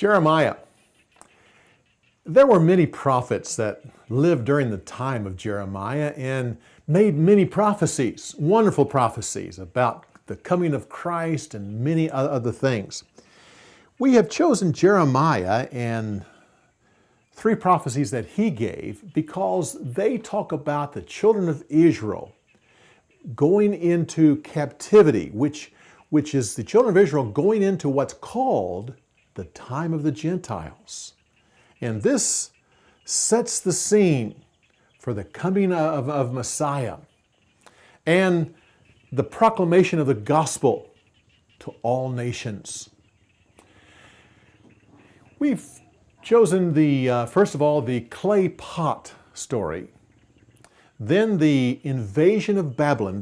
Jeremiah. There were many prophets that lived during the time of Jeremiah and made many prophecies, wonderful prophecies about the coming of Christ and many other things. We have chosen Jeremiah and three prophecies that he gave because they talk about the children of Israel going into captivity, which is the children of Israel going into what's called the time of the Gentiles. And this sets the scene for the coming of Messiah and the proclamation of the gospel to all nations. We've chosen first of all, the clay pot story. Then the invasion of Babylon,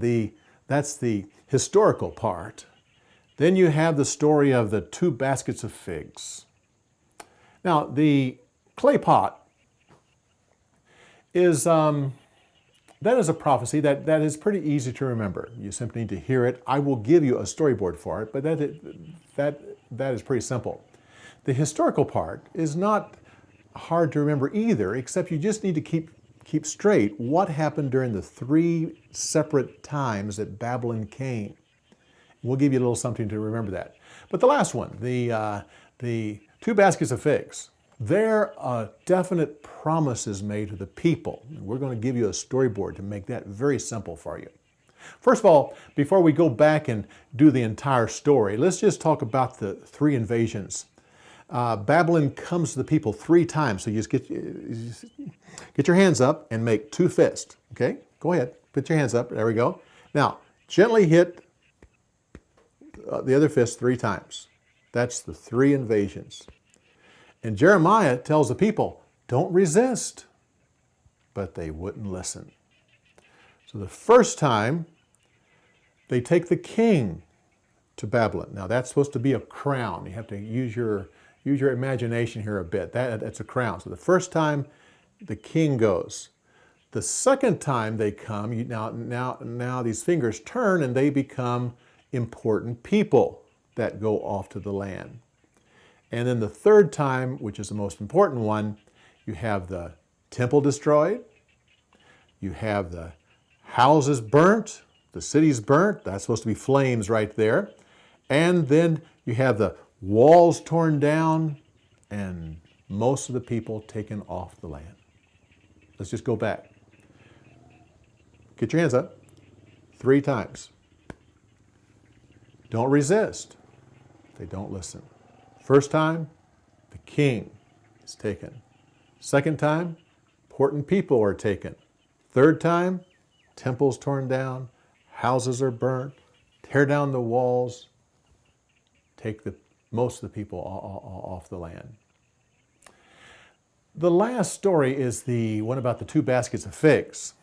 that's the historical part. Then you have the story of the 2 baskets of figs. Now, the clay pot is that is a prophecy that is pretty easy to remember. You simply need to hear it. I will give you a storyboard for it, but that is pretty simple. The historical part is not hard to remember either, except you just need to keep straight what happened during the 3 separate times that Babylon came. We'll give you a little something to remember that. But the last one, the 2 baskets of figs, there are definite promises made to the people. We're going to give you a storyboard to make that very simple for you. First of all, before we go back and do the entire story, let's just talk about the 3 invasions. Babylon comes to the people 3 times, so you just get your hands up and make 2 fists. Okay, go ahead, put your hands up. There we go. Now, gently hit the other fist 3 times. That's the 3 invasions. And Jeremiah tells the people, don't resist. But they wouldn't listen. So the first time, they take the king to Babylon. Now that's supposed to be a crown. You have to use your imagination here a bit. That's a crown. So the first time, the king goes. The second time they come, now these fingers turn and they become important people that go off to the land. And then the third time, which is the most important one, you have the temple destroyed, you have the houses burnt, the cities burnt, that's supposed to be flames right there, and then you have the walls torn down and most of the people taken off the land. Let's just go back. Get your hands up 3 times. Don't resist. They don't listen. First time, the king is taken. Second time, important people are taken. Third time, temples torn down, houses are burnt, tear down the walls, take most of the people off the land. The last story is the one about the 2 baskets of figs.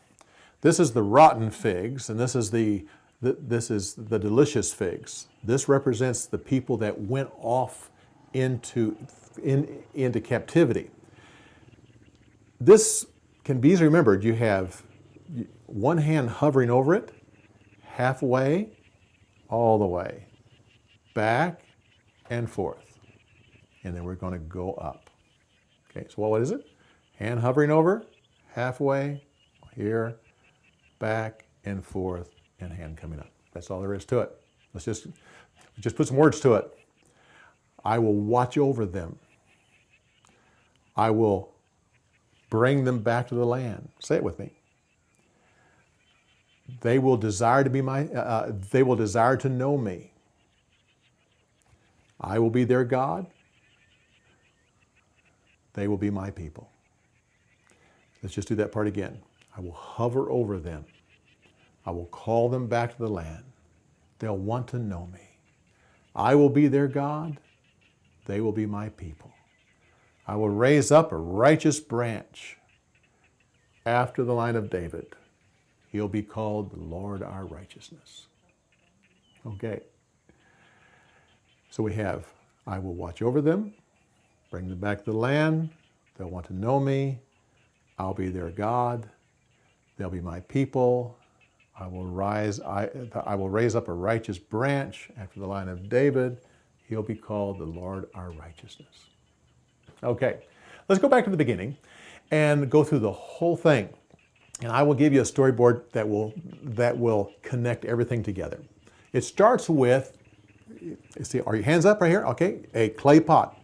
This is the rotten figs, and this is the delicious figs. This represents the people that went off into captivity. This can be easily remembered. You have one hand hovering over it, halfway, all the way, back and forth. And then we're going to go up. Okay, so what is it? Hand hovering over, halfway, here, back and forth, and hand coming up. That's all there is to it. Let's just put some words to it. I will watch over them. I will bring them back to the land. Say it with me. They will desire to be they will desire to know me. I will be their God. They will be my people. Let's just do that part again. I will hover over them. I will call them back to the land. They'll want to know me. I will be their God. They will be my people. I will raise up a righteous branch after the line of David. He'll be called the Lord our righteousness. Okay. So we have, I will watch over them, bring them back to the land. They'll want to know me. I'll be their God. They'll be my people. I will raise up a righteous branch after the line of David. He'll be called the Lord our righteousness. Okay, let's go back to the beginning and go through the whole thing. And I will give you a storyboard that will connect everything together. It starts with, see, are your hands up right here? Okay, a clay pot.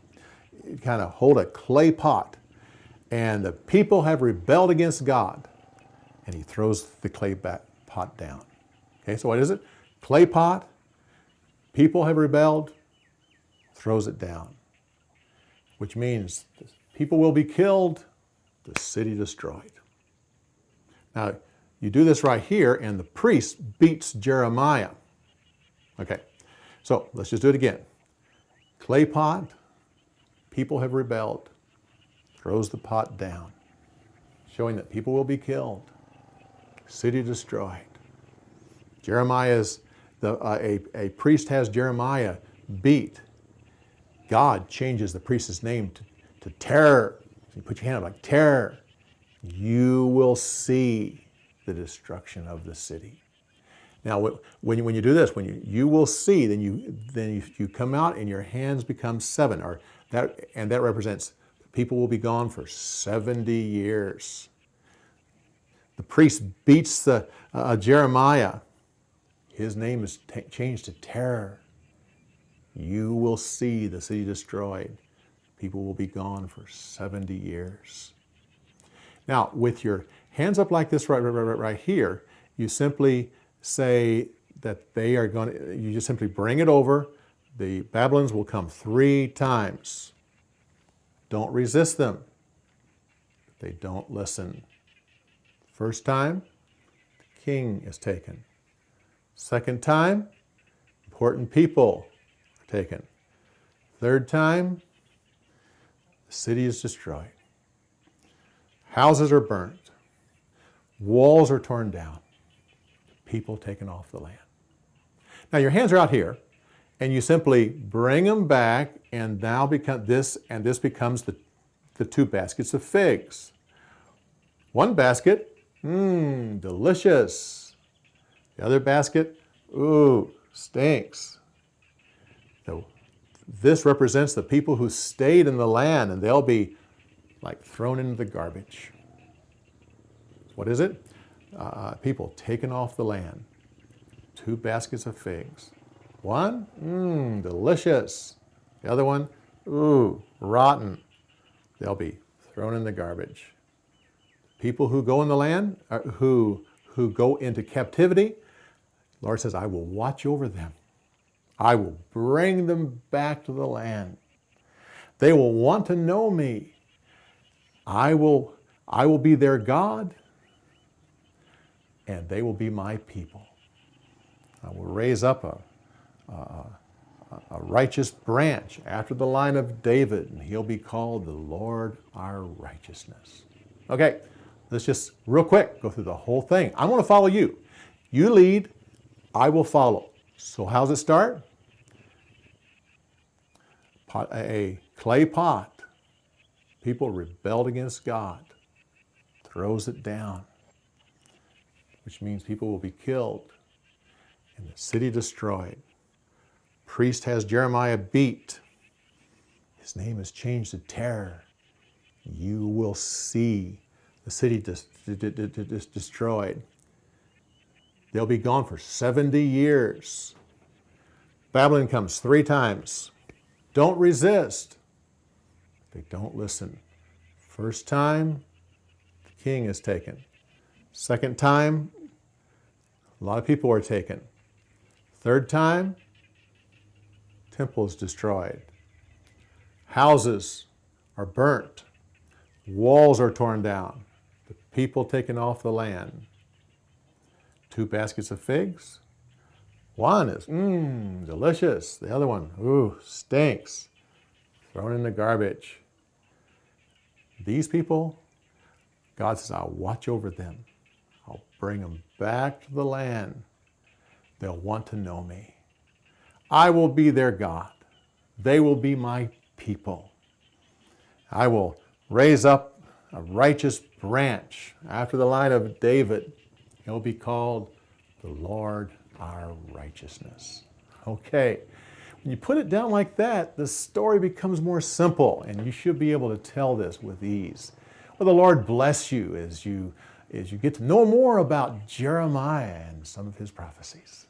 You kind of hold a clay pot. And the people have rebelled against God. And he throws the clay pot down. Okay, so what is it? Clay pot, people have rebelled, throws it down. Which means people will be killed, the city destroyed. Now, you do this right here, and the priest beats Jeremiah. Okay, so let's just do it again. Clay pot, people have rebelled, throws the pot down, showing that people will be killed, city destroyed. Jeremiah's, a priest has Jeremiah beat. God changes the priest's name to terror. So you put your hand up like terror. You will see the destruction of the city. Now, when you do this, when you will see, then you come out and your hands become seven, and that represents people will be gone for 70 years. The priest beats Jeremiah. His name is changed to terror. You will see the city destroyed. People will be gone for 70 years. Now, with your hands up like this right here, you simply say that they are going to, you just simply bring it over. The Babylons will come 3 times. Don't resist them. They don't listen. First time, the king is taken. Second time, important people are taken. Third time, the city is destroyed. Houses are burnt. Walls are torn down. People taken off the land. Now your hands are out here, and you simply bring them back, and now this becomes the 2 baskets of figs. One basket, delicious. The other basket, stinks. So this represents the people who stayed in the land, and they'll be like thrown into the garbage. What is it? People taken off the land. 2 baskets of figs. One, delicious. The other one, rotten. They'll be thrown in the garbage. People who go in the land, who go into captivity, the Lord says, I will watch over them. I will bring them back to the land. They will want to know me. I will be their God, and they will be my people. I will raise up a righteous branch after the line of David, and he'll be called the Lord our righteousness. Okay, let's just real quick go through the whole thing. I want to follow you. You lead, I will follow. So how's it start? A clay pot. People rebelled against God. Throws it down, which means people will be killed and the city destroyed. Priest has Jeremiah beat. His name is changed to terror. You will see the city destroyed. They'll be gone for 70 years. Babylon comes 3 times. Don't resist. They don't listen. First time, the king is taken. Second time, a lot of people are taken. Third time, temple is destroyed. Houses are burnt. Walls are torn down. The people taken off the land. 2 baskets of figs. One is, delicious. The other one, stinks. Thrown in the garbage. These people, God says, I'll watch over them. I'll bring them back to the land. They'll want to know me. I will be their God. They will be my people. I will raise up a righteous branch after the line of David. He'll be called the Lord our righteousness. Okay. When you put it down like that, the story becomes more simple, and you should be able to tell this with ease. Well, the Lord bless you as you get to know more about Jeremiah and some of his prophecies.